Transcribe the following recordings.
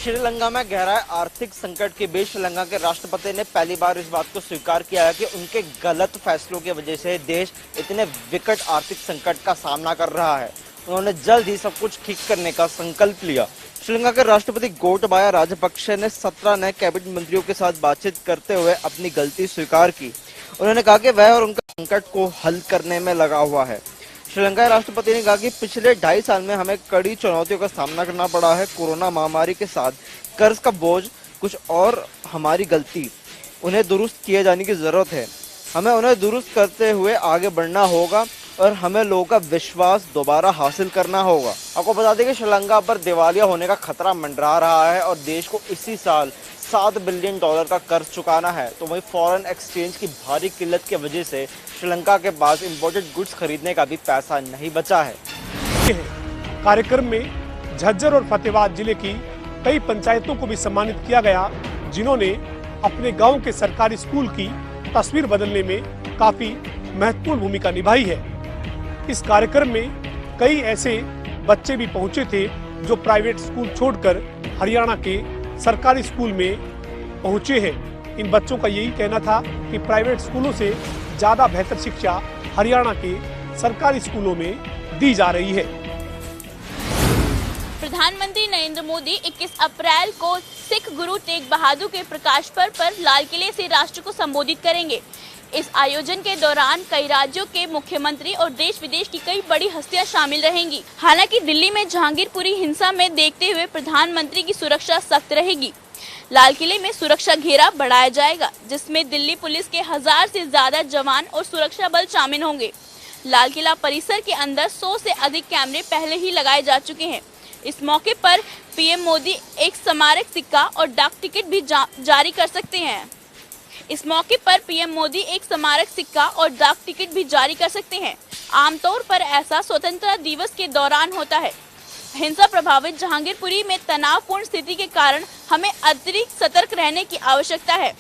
श्रीलंका में गहरा आर्थिक संकट के बीच श्रीलंका के राष्ट्रपति ने पहली बार इस बात को स्वीकार किया है कि उनके गलत फैसलों की वजह से देश इतने विकट आर्थिक संकट का सामना कर रहा है। उन्होंने जल्द ही सब कुछ ठीक करने का संकल्प लिया। श्रीलंका के राष्ट्रपति गोटबाया राजपक्षे ने 17 नए कैबिनेट मंत्रियों के साथ बातचीत करते हुए अपनी गलती स्वीकार की। उन्होंने कहा कि वह और उनका संकट को हल करने में लगा हुआ है। श्रीलंका राष्ट्रपति ने कहा कि पिछले 2.5 साल में हमें कड़ी चुनौतियों का सामना करना पड़ा है। कोरोना महामारी के साथ कर्ज का बोझ कुछ और हमारी गलती, उन्हें दुरुस्त किए जाने की जरूरत है। हमें उन्हें दुरुस्त करते हुए आगे बढ़ना होगा और हमें लोगों का विश्वास दोबारा हासिल करना होगा। आपको बता दें कि श्रीलंका पर दिवालिया होने का खतरा मंडरा रहा है और देश को इसी साल $7 बिलियन का कर्ज चुकाना है। तो वहीं फॉरेन एक्सचेंज की भारी किल्लत की वजह से श्रीलंका के पास इंपोर्टेड गुड्स खरीदने का भी पैसा नहीं बचा है। कार्यक्रम में झज्जर और फतेहाबाद जिले की कई पंचायतों को भी सम्मानित किया गया, जिन्होंने अपने गांव के सरकारी स्कूल की तस्वीर बदलने में काफी महत्वपूर्ण भूमिका निभाई है। इस कार्यक्रम में कई ऐसे बच्चे भी पहुंचे थे जो प्राइवेट स्कूल छोड़कर हरियाणा के सरकारी स्कूल में पहुंचे हैं। इन बच्चों का यही कहना था कि प्राइवेट स्कूलों से ज्यादा बेहतर शिक्षा हरियाणा के सरकारी स्कूलों में दी जा रही है। प्रधानमंत्री नरेंद्र मोदी 21 अप्रैल को सिख गुरु तेग बहादुर के प्रकाश पर्व पर लाल किले से राष्ट्र को संबोधित करेंगे। इस आयोजन के दौरान कई राज्यों के मुख्यमंत्री और देश विदेश की कई बड़ी हस्तियां शामिल रहेंगी। हालांकि दिल्ली में जहांगीरपुरी हिंसा में देखते हुए प्रधानमंत्री की सुरक्षा सख्त रहेगी। लाल किले में सुरक्षा घेरा बढ़ाया जाएगा, जिसमें दिल्ली पुलिस के 1000 से ज्यादा जवान और सुरक्षा बल शामिल होंगे। लाल किला परिसर के अंदर 100 से अधिक कैमरे पहले ही लगाए जा चुके हैं। इस मौके पर पीएम मोदी एक स्मारक सिक्का और डाक टिकट भी जारी कर सकते हैं। इस मौके पर पीएम मोदी एक स्मारक सिक्का और डाक टिकट भी जारी कर सकते हैं। आमतौर पर ऐसा स्वतंत्रता दिवस के दौरान होता है। हिंसा प्रभावित जहांगीरपुरी में तनावपूर्ण स्थिति के कारण हमें अतिरिक्त सतर्क रहने की आवश्यकता है।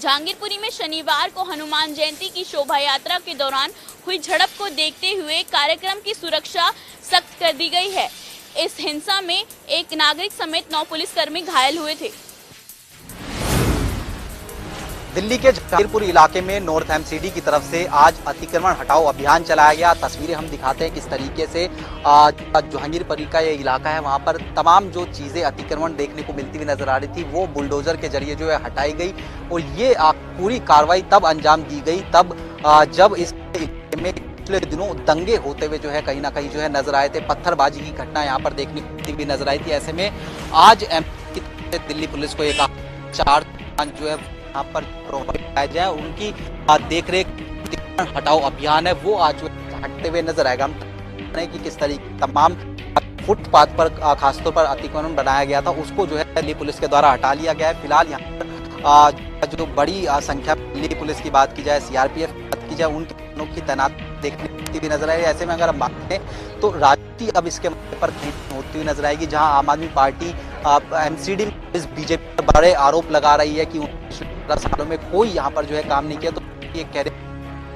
जहांगीरपुरी में शनिवार को हनुमान जयंती की शोभा यात्रा के दौरान हुई झड़प को देखते हुए कार्यक्रम की सुरक्षा सख्त कर दी गई है। इस हिंसा में एक नागरिक समेत 9 पुलिसकर्मी घायल हुए थे। दिल्ली के जहांगीरपुर इलाके में नॉर्थ एमसीडी की तरफ से आज अतिक्रमण हटाओ अभियान चलाया गया। तस्वीरें हम दिखाते हैं किस तरीके से जहांगीरपुरी का ये इलाका है, वहां पर तमाम जो चीजें अतिक्रमण देखने को मिलती हुई नजर आ रही थी वो बुलडोजर के जरिए जो है हटाई गई। और ये पूरी कार्रवाई तब अंजाम दी गई तब जब इस इलाके में पिछले दिनों दंगे होते हुए जो है कहीं ना कहीं जो है नजर आए थे। पत्थरबाजी की घटना यहाँ पर देखने को मिलती हुई नजर आई थी। ऐसे में आज दिल्ली पुलिस को एक 4 जो है यहाँ पर प्रोवाइड जाए, उनकी देखरेख हटाओ अभियान है वो आज हटते हुए नजर आएगा। हम कि किस तरीके तमाम फुटपाथ पर खासतौर पर अतिक्रमण बनाया गया था उसको जो है दिल्ली पुलिस के द्वारा हटा लिया गया है। फिलहाल यहाँ पर जो बड़ी संख्या दिल्ली पुलिस की बात की जाए, सीआरपीएफ की बात की जाए, उनकी तैनात देखने भी नजर आई। ऐसे में अगर हम बात करें तो राजनीति अब इसके पर होती हुई नजर आएगी, जहां आम आदमी पार्टी एमसीडी में बीजेपी पर बड़े आरोप लगा रही है कि 15 सालों में कोई यहाँ पर जो है काम नहीं किया। तो ये कह रहे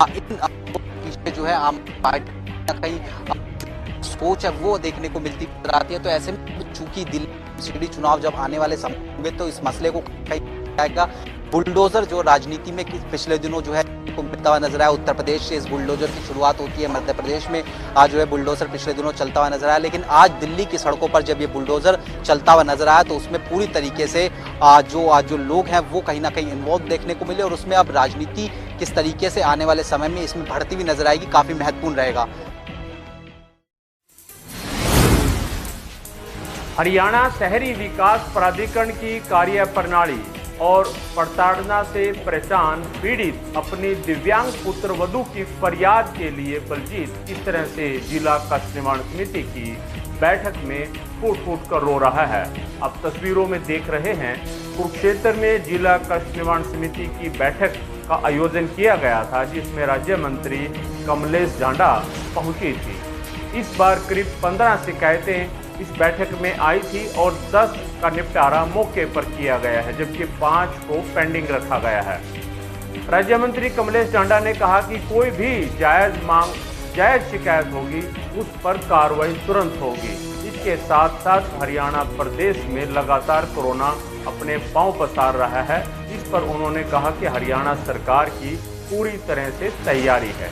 पीछे जो है आम पार्टी कहीं सोच है वो देखने को मिलती नजर आती है। तो ऐसे में चूंकि दिल्ली चुनाव जब आने वाले समय होंगे तो इस मसले को कहीं जाएगा। बुलडोजर जो राजनीति में पिछले दिनों जो है मिलता हुआ नजर आया, उत्तर प्रदेश से इस बुलडोजर की शुरुआत होती है, मध्य प्रदेश में आज जो है बुलडोजर पिछले दिनों चलता हुआ नजर आया। लेकिन आज दिल्ली की सड़कों पर जब ये बुलडोजर चलता हुआ नजर आया तो उसमें पूरी तरीके से जो लोग हैं वो कहीं ना कहीं इन्वॉल्व देखने को मिले। और उसमें अब राजनीति किस तरीके से आने वाले समय में इसमें बढ़ती हुई नजर आएगी, काफी महत्वपूर्ण रहेगा। हरियाणा शहरी विकास प्राधिकरण की कार्य प्रणाली और प्रताड़ना से परेशान पीड़ित अपनी दिव्यांग पुत्र वधू की फरियाद के लिए बलजीत इस तरह से जिला कष्ट निवारण समिति की बैठक में फूट कर रो रहा है। अब तस्वीरों में देख रहे हैं कुरुक्षेत्र में जिला कष्ट निवारण समिति की बैठक का आयोजन किया गया था, जिसमें राज्य मंत्री कमलेश ढांडा पहुंची थी। इस बार करीब 15 शिकायतें इस बैठक में आई थी और 10 का निपटारा मौके पर किया गया है, जबकि 5 को पेंडिंग रखा गया है। राज्य मंत्री कमलेश ढांडा ने कहा कि कोई भी जायज शिकायत होगी उस पर कार्रवाई तुरंत होगी। इस के साथ साथ हरियाणा प्रदेश में लगातार कोरोना अपने पांव पसार रहा है। इस पर उन्होंने कहा कि हरियाणा सरकार की पूरी तरह से तैयारी है।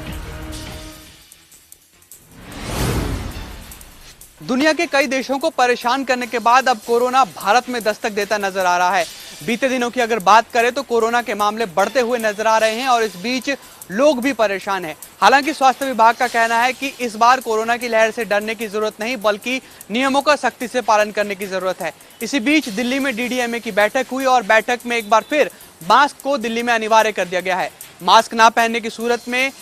दुनिया के कई देशों को परेशान करने के बाद अब कोरोना भारत में दस्तक देता नजर आ रहा है। बीते दिनों की अगर बात करें तो कोरोना के मामले बढ़ते हुए नजर आ रहे हैं और इस बीच लोग भी परेशान हैं। हालांकि स्वास्थ्य विभाग का कहना है कि इस बार कोरोना की लहर से डरने की जरूरत नहीं, बल्कि नियमों का सख्ती से पालन करने की जरूरत है। इसी बीच दिल्ली में डीडीएमए की बैठक हुई और बैठक में एक बार फिर मास्क को दिल्ली में अनिवार्य कर दिया गया है। मास्क ना पहनने की सूरत में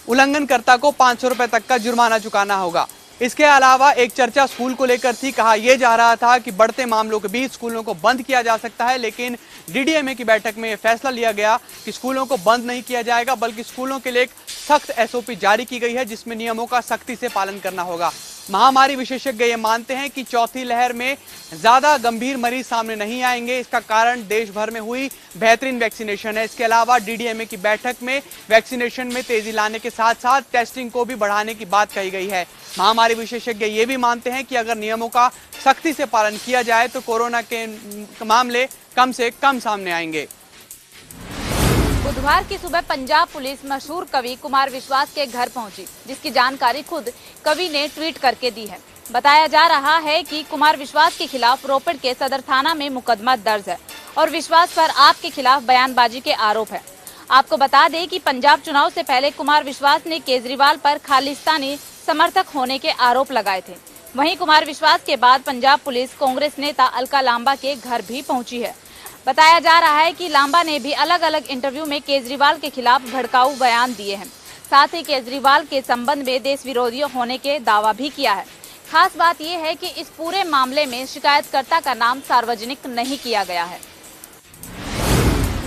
उल्लंघनकर्ता को 500 रुपए तक का जुर्माना चुकाना होगा। इसके अलावा एक चर्चा स्कूल को लेकर थी। कहा यह जा रहा था कि बढ़ते मामलों के बीच स्कूलों को बंद किया जा सकता है, लेकिन डीडीएमए की बैठक में यह फैसला लिया गया कि स्कूलों को बंद नहीं किया जाएगा, बल्कि स्कूलों के लिए एक सख्त एसओपी जारी की गई है, जिसमें नियमों का सख्ती से पालन करना होगा। महामारी विशेषज्ञ ये मानते हैं कि चौथी लहर में ज्यादा गंभीर मरीज सामने नहीं आएंगे। इसका कारण देश भर में हुई बेहतरीन वैक्सीनेशन है। इसके अलावा डीडीएमए की बैठक में वैक्सीनेशन में तेजी लाने के साथ साथ टेस्टिंग को भी बढ़ाने की बात कही गई है। महामारी विशेषज्ञ ये भी मानते हैं कि अगर नियमों का सख्ती से पालन किया जाए तो कोरोना के मामले कम से कम सामने आएंगे। बुधवार की सुबह पंजाब पुलिस मशहूर कवि कुमार विश्वास के घर पहुंची, जिसकी जानकारी खुद कवि ने ट्वीट करके दी है। बताया जा रहा है कि कुमार विश्वास के खिलाफ रोपड़ के सदर थाना में मुकदमा दर्ज है और विश्वास पर आपके खिलाफ बयानबाजी के आरोप है। आपको बता दें कि पंजाब चुनाव से पहले कुमार विश्वास ने केजरीवाल पर खालिस्तानी समर्थक होने के आरोप लगाए थे। वहीं कुमार विश्वास के बाद पंजाब पुलिस कांग्रेस नेता अलका लांबा के घर भी पहुंची है। बताया जा रहा है कि लांबा ने भी अलग अलग इंटरव्यू में केजरीवाल के खिलाफ भड़काऊ बयान दिए हैं। साथ ही केजरीवाल के संबंध में देश विरोधी होने के दावा भी किया है। खास बात यह है कि इस पूरे मामले में शिकायतकर्ता का नाम सार्वजनिक नहीं किया गया है।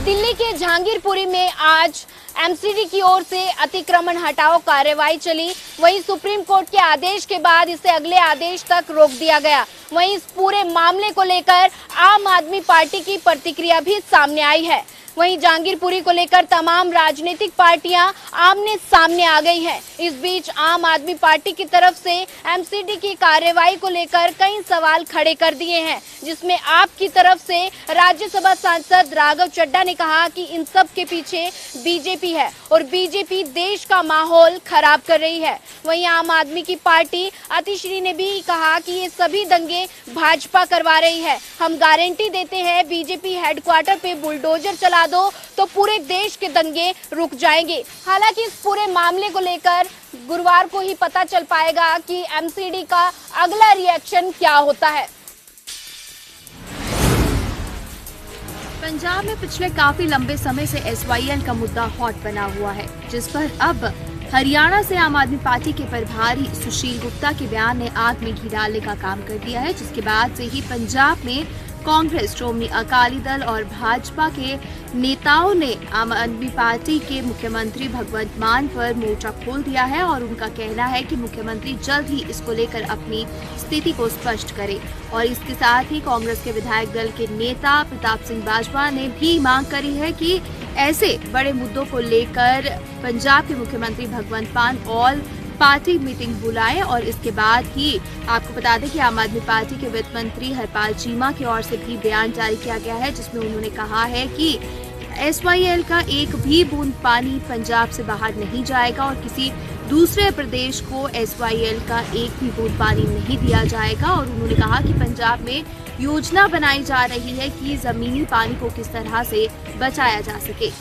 दिल्ली के जहांगीरपुरी में आज एमसीडी की ओर से अतिक्रमण हटाओ कार्रवाई चली। वहीं सुप्रीम कोर्ट के आदेश के बाद इसे अगले आदेश तक रोक दिया गया। वहीं इस पूरे मामले को लेकर आम आदमी पार्टी की प्रतिक्रिया भी सामने आई है। वहीं जहांगीरपुरी को लेकर तमाम राजनीतिक पार्टियां आमने सामने आ गई हैं। इस बीच आम आदमी पार्टी की तरफ से एमसीडी की कार्रवाई को लेकर कई सवाल खड़े कर दिए हैं, जिसमें आप की तरफ से राज्यसभा सांसद राघव चड्ढा ने कहा कि इन सब के पीछे बीजेपी है और बीजेपी देश का माहौल खराब कर रही है। वहीं आम आदमी की पार्टी अतिश्री ने भी कहा कि ये सभी दंगे भाजपा करवा रही है। हम गारंटी देते हैं बीजेपी हेडक्वार्टर पे बुलडोजर चला दो तो पूरे देश के दंगे रुक जाएंगे। हालांकि इस पूरे मामले को लेकर गुरुवार को ही पता चल पाएगा कि एमसीडी का अगला रिएक्शन क्या होता है। पंजाब में पिछले काफी लंबे समय से एसवाईएल का मुद्दा हॉट बना हुआ है, जिस पर अब हरियाणा से आम आदमी पार्टी के प्रभारी सुशील गुप्ता के बयान ने आग में घी डालने का काम कर दिया है, जिसके बाद से ही पंजाब में कांग्रेस, श्रोमणी अकाली दल और भाजपा के नेताओं ने आम आदमी पार्टी के मुख्यमंत्री भगवंत मान पर मोर्चा खोल दिया है और उनका कहना है कि मुख्यमंत्री जल्द ही इसको लेकर अपनी स्थिति को स्पष्ट करे। और इसके साथ ही कांग्रेस के विधायक दल के नेता प्रताप सिंह बाजवा ने भी मांग करी है कि ऐसे बड़े मुद्दों को लेकर पंजाब के मुख्यमंत्री भगवंत मान ऑल पार्टी मीटिंग बुलाए। और इसके बाद ही आपको बता दें कि आम आदमी पार्टी के वित्त मंत्री हरपाल चीमा की ओर से भी बयान जारी किया गया है, जिसमें उन्होंने कहा है कि एसवाईएल का एक भी बूंद पानी पंजाब से बाहर नहीं जाएगा और किसी दूसरे प्रदेश को एसवाईएल का एक भी बूंद पानी नहीं दिया जाएगा। और उन्होंने कहा कि पंजाब में योजना बनाई जा रही है कि जमीनी पानी को किस तरह से बचाया जा सके।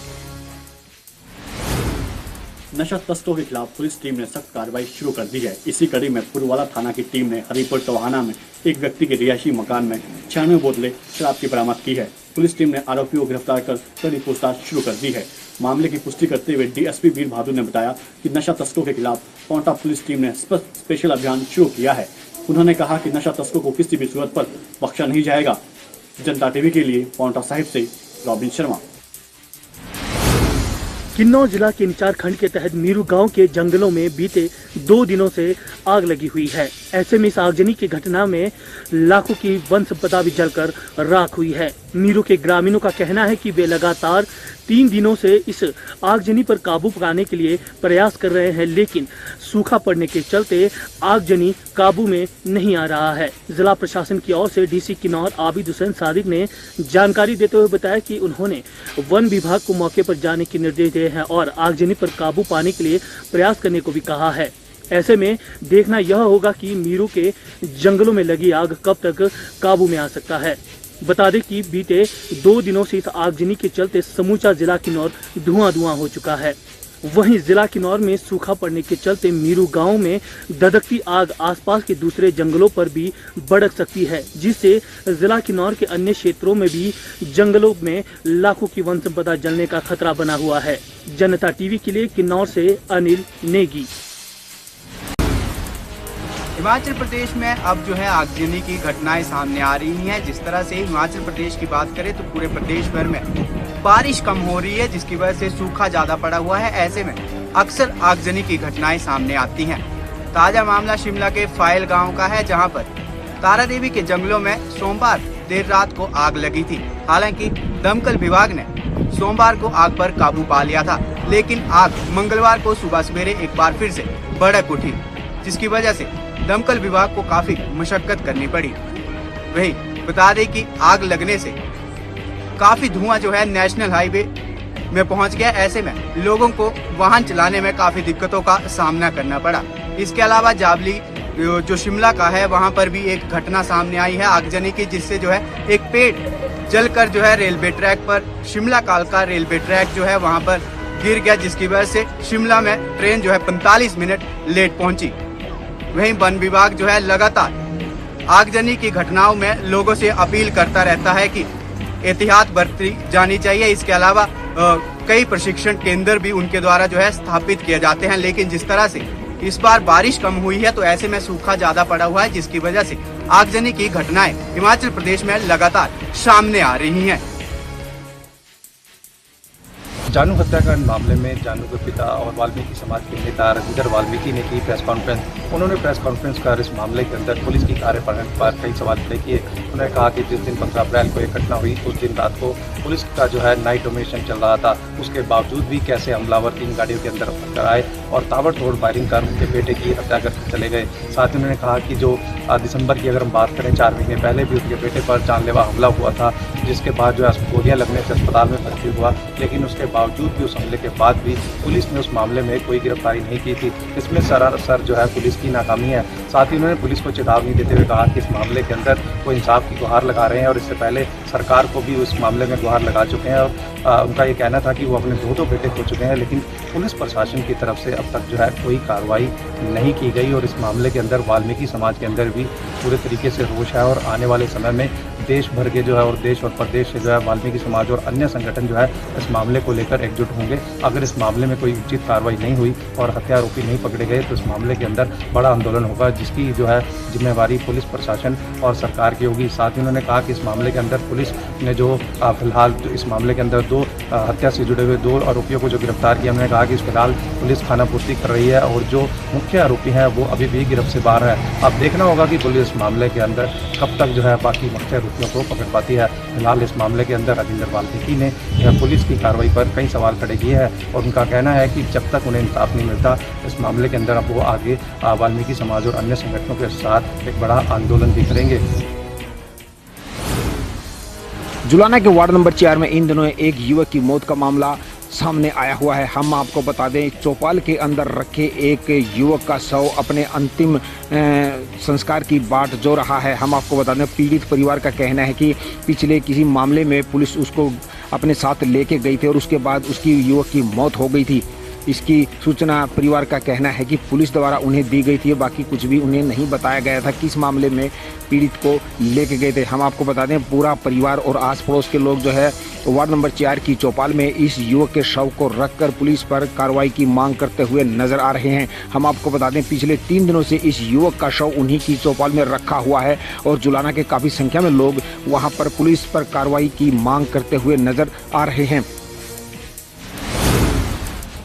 नशा तस्करों के खिलाफ पुलिस टीम ने सख्त कार्रवाई शुरू कर दी है। इसी कड़ी में पुरवाला थाना की टीम ने हरिपुर टोहाना में एक व्यक्ति के रिहायशी मकान में 96 बोतलें शराब की बरामद की है। पुलिस टीम ने आरोपियों को गिरफ्तार कर कड़ी पूछताछ शुरू कर दी है। मामले की पुष्टि करते हुए डीएसपी वीर बहादुर ने बताया कि नशा तस्करों के खिलाफ पांवटा पुलिस टीम ने स्पेशल अभियान शुरू किया है। उन्होंने कहा कि नशा तस्करों को किसी भी सूरत पर बख्शा नहीं जाएगा। जनता टीवी के लिए पांवटा साहिब से रॉबिन शर्मा। किन्नौर जिला के इंचार खंड के तहत मीरू गांव के जंगलों में बीते 2 दिनों से आग लगी हुई है। ऐसे में इस आगजनी की घटना में लाखों की वन संपदा भी जलकर राख हुई है। मीरू के ग्रामीणों का कहना है कि वे लगातार 3 दिनों से इस आगजनी पर काबू पाने के लिए प्रयास कर रहे हैं, लेकिन सूखा पड़ने के चलते आगजनी काबू में नहीं आ रहा है। जिला प्रशासन की ओर से डीसी किन्नौर आबिद हुसैन सादिक ने जानकारी देते हुए बताया कि उन्होंने वन विभाग को मौके पर जाने के निर्देश दिए हैं और आगजनी पर काबू पाने के लिए प्रयास करने को भी कहा है। ऐसे में देखना यह होगा कि मीरू के जंगलों में लगी आग कब तक काबू में आ सकता है। बता दें कि बीते 2 दिनों से इस आगजनी के चलते समूचा जिला किन्नौर धुआं हो चुका है। वहीं जिला किन्नौर में सूखा पड़ने के चलते मीरू गांव में धधकती आग आसपास के दूसरे जंगलों पर भी भड़क सकती है, जिससे जिला किन्नौर के अन्य क्षेत्रों में भी जंगलों में लाखों की वन संपदा जलने का खतरा बना हुआ है। जनता टीवी के लिए किन्नौर से अनिल नेगी। हिमाचल प्रदेश में अब जो है आगजनी की घटनाएं सामने आ रही हैं। जिस तरह से हिमाचल प्रदेश की बात करें तो पूरे प्रदेश भर में बारिश कम हो रही है, जिसकी वजह से सूखा ज्यादा पड़ा हुआ है। ऐसे में अक्सर आगजनी की घटनाएं सामने आती हैं। ताजा मामला शिमला के फाइल गांव का है, जहां पर तारा देवी के जंगलों में सोमवार देर रात को आग लगी थी। हालांकि दमकल विभाग ने सोमवार को आग पर काबू पा लिया था, लेकिन आग मंगलवार को सुबह सवेरे एक बार फिर से भड़क उठी, जिसकी वजह से दमकल विभाग को काफी मशक्कत करनी पड़ी। वही बता दें कि आग लगने से काफी धुआं जो है नेशनल हाईवे में पहुंच गया। ऐसे में लोगों को वाहन चलाने में काफी दिक्कतों का सामना करना पड़ा। इसके अलावा जावली जो शिमला का है, वहां पर भी एक घटना सामने आई है आगजनी की, जिससे जो है एक पेड़ जलकर जो है रेलवे ट्रैक पर, शिमला कालका रेलवे ट्रैक जो है वहां पर गिर गया, जिसकी वजह से शिमला में ट्रेन जो है 45 मिनट लेट पहुंची। वहीं वन विभाग जो है लगातार आगजनी की घटनाओं में लोगों से अपील करता रहता है कि एहतियात बरती जानी चाहिए। इसके अलावा कई प्रशिक्षण केंद्र भी उनके द्वारा जो है स्थापित किए जाते हैं, लेकिन जिस तरह से इस बार बारिश कम हुई है तो ऐसे में सूखा ज्यादा पड़ा हुआ है, जिसकी वजह से आगजनी की घटनाएं हिमाचल प्रदेश में लगातार सामने आ रही हैं। जानू हत्याकांड मामले में जानू के पिता और वाल्मीकि समाज के नेता रविंदर वाल्मीकि ने की प्रेस कॉन्फ्रेंस। उन्होंने प्रेस कॉन्फ्रेंस कर इस मामले के अंदर पुलिस की कार्यप्रणाली पर कई सवाल खड़े किए। उन्होंने कहा कि जिस दिन 15 अप्रैल को एक घटना हुई, उस दिन रात को पुलिस का जो है नाइट ऑपरेशन चल रहा था, उसके बावजूद भी कैसे हमलावर 3 गाड़ियों के अंदर कर आए और ताबड़तोड़ फायरिंग कर उनके बेटे की हत्या करके चले गए। साथ ही उन्होंने कहा कि जो दिसंबर की अगर हम बात करें, 4 महीने पहले भी उनके बेटे पर जानलेवा हमला हुआ था, जिसके बाद जो है गोलियां लगने से अस्पताल में भर्ती हुआ, लेकिन उसके बावजूद भी उस हमले के बाद भी पुलिस ने उस मामले में कोई गिरफ्तारी नहीं की थी। इसमें सरासर जो है पुलिस की नाकामी है। साथ ही उन्होंने पुलिस को चेतावनी देते हुए कहा कि इस मामले के अंदर वो इंसाफ की गुहार लगा रहे हैं और इससे पहले सरकार को भी उस मामले में गुहार लगा चुके हैं। और उनका ये कहना था कि वो अपने 2 बेटे खो चुके हैं, लेकिन पुलिस प्रशासन की तरफ से अब तक जो है कोई कार्रवाई नहीं की गई और इस मामले के अंदर वाल्मीकि समाज के अंदर भी पूरे तरीके से रोष है और आने वाले समय में देश भर के जो है और देश और प्रदेश से जो है वाल्मीकि समाज और अन्य संगठन जो है इस मामले को लेकर एकजुट होंगे। अगर इस मामले में कोई उचित कार्रवाई नहीं हुई और हत्यारोपी नहीं पकड़े गए तो इस मामले के अंदर बड़ा आंदोलन होगा, जिसकी जो है जिम्मेवारी पुलिस प्रशासन और सरकार की होगी। साथ ही उन्होंने कहा कि इस मामले के अंदर पुलिस ने जो फिलहाल इस मामले के अंदर 2 हत्या से जुड़े हुए 2 आरोपियों को जो गिरफ्तार किया, उन्होंने कहा कि फिलहाल पुलिस खानापूर्ति कर रही है और जो मुख्य आरोपी हैं वो अभी भी गिरफ्त से बाहर है। अब देखना होगा कि पुलिस इस मामले के अंदर कब तक जो है बाकी मुख्य आरोपियों को पकड़ पाती है। फिलहाल इस मामले के अंदर रविंदर वाल्मीकि ने पुलिस की कार्रवाई पर कई सवाल खड़े किए हैं और उनका कहना है कि जब तक उन्हें इंसाफ नहीं मिलता इस मामले के अंदर अब वो आगे वाल्मीकि समाज और अन्य संगठनों के साथ एक बड़ा आंदोलन भी करेंगे। जुलाना के वार्ड नंबर 4 में इन दिनों एक युवक की मौत का मामला सामने आया हुआ है। हम आपको बता दें, चौपाल के अंदर रखे एक युवक का शव अपने अंतिम संस्कार की बाट जो रहा है। हम आपको बता दें, पीड़ित परिवार का कहना है कि पिछले किसी मामले में पुलिस उसको अपने साथ लेके गई थी और उसके बाद उसकी युवक की मौत हो गई थी। इसकी सूचना परिवार का कहना है कि पुलिस द्वारा उन्हें दी गई थी। बाकी कुछ भी उन्हें नहीं बताया गया था किस मामले में पीड़ित को लेके गए थे। हम आपको बता दें, पूरा परिवार और आस पड़ोस के लोग जो है वार्ड नंबर 4 की चौपाल में इस युवक के शव को रखकर पुलिस पर कार्रवाई की मांग करते हुए नजर आ रहे हैं। हम आपको बता दें, पिछले 3 दिनों से इस युवक का शव उन्हीं की चौपाल में रखा हुआ है और जुलाना के काफ़ी संख्या में लोग वहां पर पुलिस पर कार्रवाई की मांग करते हुए नजर आ रहे हैं।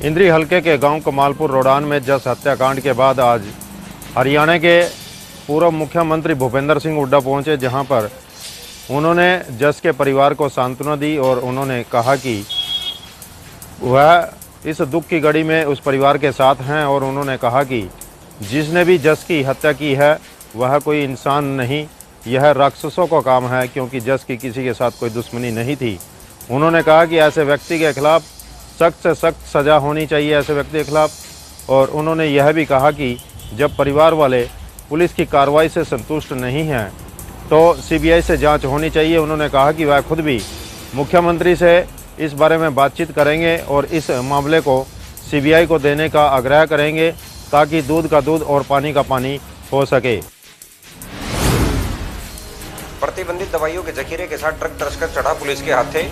इंद्री हलके के गांव कमालपुर रोडान में जस हत्याकांड के बाद आज हरियाणा के पूर्व मुख्यमंत्री भूपेंद्र सिंह हुड्डा पहुंचे, जहां पर उन्होंने जस के परिवार को सांत्वना दी और उन्होंने कहा कि वह इस दुख की घड़ी में उस परिवार के साथ हैं और उन्होंने कहा कि जिसने भी जस की हत्या की है वह कोई इंसान नहीं, यह राक्षसों का काम है, क्योंकि जस की किसी के साथ कोई दुश्मनी नहीं थी। उन्होंने कहा कि ऐसे व्यक्ति के खिलाफ सख्त से सख्त सज़ा होनी चाहिए ऐसे व्यक्ति के खिलाफ। और उन्होंने यह भी कहा कि जब परिवार वाले पुलिस की कार्रवाई से संतुष्ट नहीं हैं तो सीबीआई से जांच होनी चाहिए। उन्होंने कहा कि वह खुद भी मुख्यमंत्री से इस बारे में बातचीत करेंगे और इस मामले को सीबीआई को देने का आग्रह करेंगे ताकि दूध का दूध और पानी का पानी हो सके। प्रतिबंधित दवाइयों के जखीरे के साथ ट्रक तस्कर चढ़ा पुलिस के हाथे,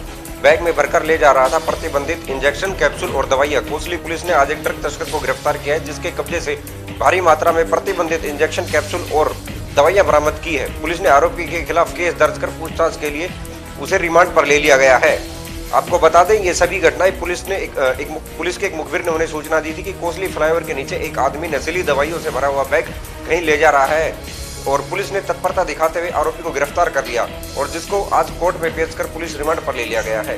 बैग में भरकर ले जा रहा था प्रतिबंधित इंजेक्शन कैप्सूल और दवाइयां। कोसली पुलिस ने आज एक ट्रक तस्कर को गिरफ्तार किया है, जिसके कब्जे से भारी मात्रा में प्रतिबंधित इंजेक्शन कैप्सूल और दवाइयां बरामद की है। पुलिस ने आरोपी के खिलाफ केस दर्ज कर पूछताछ के लिए उसे रिमांड पर ले लिया गया है। आपको बता दें, ये सभी घटनाएं पुलिस के एक मुखबिर ने उन्हें सूचना दी थी कि कोसली फ्लाईओवर के नीचे एक आदमी नशीली दवाइयों से भरा हुआ बैग कहीं ले जा रहा है और पुलिस ने तत्परता दिखाते हुए आरोपी को गिरफ्तार कर लिया और जिसको आज कोर्ट में पेश कर पुलिस रिमांड पर ले लिया गया है।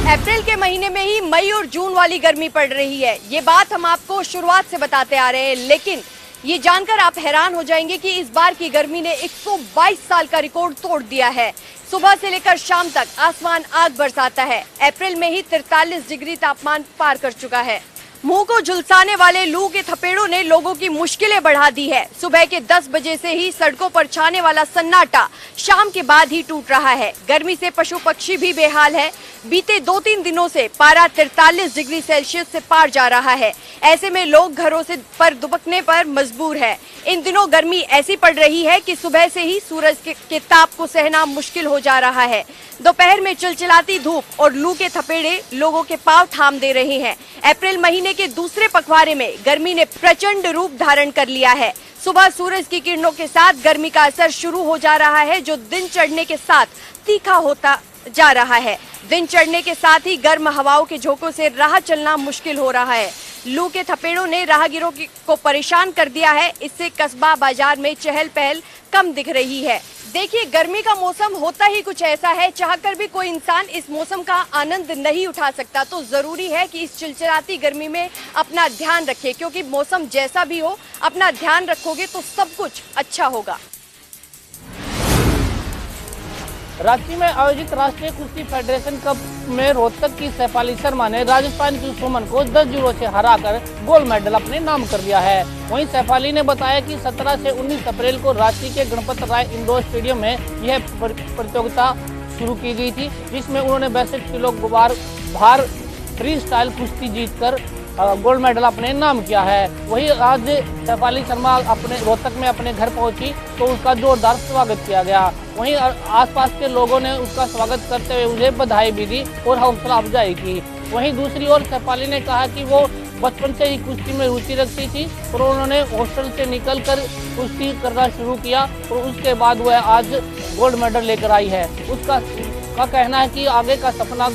अप्रैल के महीने में ही मई और जून वाली गर्मी पड़ रही है, ये बात हम आपको शुरुआत से बताते आ रहे हैं, लेकिन ये जानकर आप हैरान हो जाएंगे कि इस बार की गर्मी ने 122 साल का रिकॉर्ड तोड़ दिया है। सुबह से लेकर शाम तक आसमान आग बरसाता है। अप्रैल में ही 43 डिग्री तापमान पार कर चुका है। मुंह को झुलसाने वाले लू के थपेड़ों ने लोगों की मुश्किलें बढ़ा दी है। सुबह के 10 बजे से ही सड़कों पर छाने वाला सन्नाटा शाम के बाद ही टूट रहा है। गर्मी से पशु पक्षी भी बेहाल है। बीते 2-3 दिनों से पारा 43 डिग्री सेल्सियस से पार जा रहा है। ऐसे में लोग घरों से पर दुबकने पर मजबूर है। इन दिनों गर्मी ऐसी पड़ रही है कि सुबह से ही सूरज के ताप को सहना मुश्किल हो जा रहा है। दोपहर में चिलचिलाती धूप और लू के थपेड़े लोगों के पांव थाम दे रहे हैं। अप्रैल महीने के दूसरे पखवाड़े में गर्मी ने प्रचंड रूप धारण कर लिया है। सुबह सूरज की किरणों के साथ गर्मी का असर शुरू हो जा रहा है, जो दिन चढ़ने के साथ तीखा होता जा रहा है। दिन चढ़ने के साथ ही गर्म हवाओं के झोंकों से राह चलना मुश्किल हो रहा है। लू के थपेड़ों ने राहगीरों को परेशान कर दिया है। इससे कस्बा बाजार में चहल पहल कम दिख रही है। देखिए, गर्मी का मौसम होता ही कुछ ऐसा है, चाहकर भी कोई इंसान इस मौसम का आनंद नहीं उठा सकता। तो जरूरी है कि इस चिलचिलाती गर्मी में अपना ध्यान रखें, क्योंकि मौसम जैसा भी हो अपना ध्यान रखोगे तो सब कुछ अच्छा होगा। रांची में आयोजित राष्ट्रीय कुश्ती फेडरेशन कप में रोहतक की सैफाली शर्मा ने राजस्थान की सुमन को 10-0 से हराकर गोल्ड मेडल अपने नाम कर लिया है। वहीं सैफाली ने बताया कि 17 से 19 अप्रैल को रांची के गणपत राय इंडोर स्टेडियम में यह प्रतियोगिता शुरू की गई थी, जिसमें उन्होंने 62 किलो भार फ्री स्टाइल कुश्ती जीतकर गोल्ड मेडल अपने नाम किया है। वहीं आज सैफाली शर्मा अपने रोहतक में अपने घर पहुंची तो उसका जोरदार स्वागत किया गया। वहीं आसपास के लोगों ने उसका स्वागत करते हुए उन्हें बधाई भी दी और हौसला अफजाई की। वहीं दूसरी ओर सैफाली ने कहा कि वो बचपन से ही कुश्ती में रुचि रखती थी और उन्होंने हॉस्टल से निकलकर कुश्ती करना शुरू किया और उसके बाद वह आज गोल्ड मेडल लेकर आई है। उसका कहना है कि आगे का सपना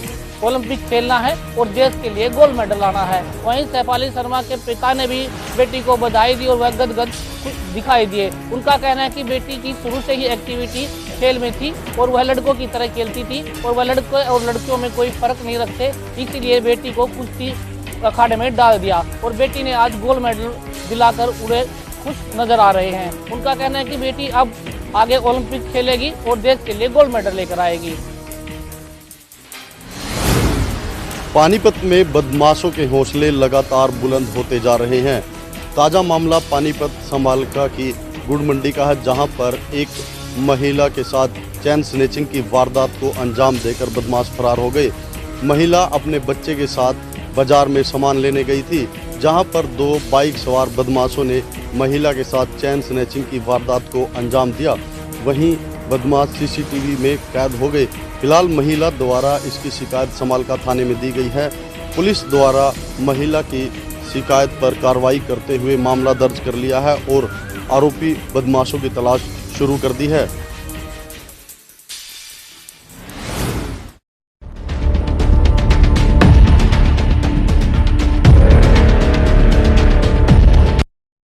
ओलंपिक खेलना है और देश के लिए गोल्ड मेडल लाना है। वहीं सैफाली शर्मा के पिता ने भी बेटी को बधाई दी और वह गदगद दिखाई दिए। उनका कहना है कि बेटी की शुरू से ही एक्टिविटी खेल में थी और वह लड़कों की तरह खेलती थी और वह लड़कों और लड़कियों में कोई फर्क नहीं रखते, इसीलिए बेटी को कुश्ती अखाड़े में डाल दिया और बेटी ने आज गोल्ड मेडल दिलाकर उन्हें खुश नजर आ रहे हैं। उनका कहना है कि बेटी अब आगे ओलंपिक खेलेगी और देश के लिए गोल्ड मेडल लेकर आएगी। पानीपत में बदमाशों के हौसले लगातार बुलंद होते जा रहे हैं। ताज़ा मामला पानीपत समालका की गुड़ मंडी का है, जहां पर एक महिला के साथ चैन स्नैचिंग की वारदात को अंजाम देकर बदमाश फरार हो गए। महिला अपने बच्चे के साथ बाजार में सामान लेने गई थी, जहां पर 2 बाइक सवार बदमाशों ने महिला के साथ चैन स्नैचिंग की वारदात को अंजाम दिया। वहीं बदमाश सीसीटीवी में कैद हो गए। फिलहाल महिला द्वारा इसकी शिकायत समालका थाने में दी गई है। पुलिस द्वारा महिला की शिकायत पर कार्रवाई करते हुए मामला दर्ज कर लिया है और आरोपी बदमाशों की तलाश शुरू कर दी है।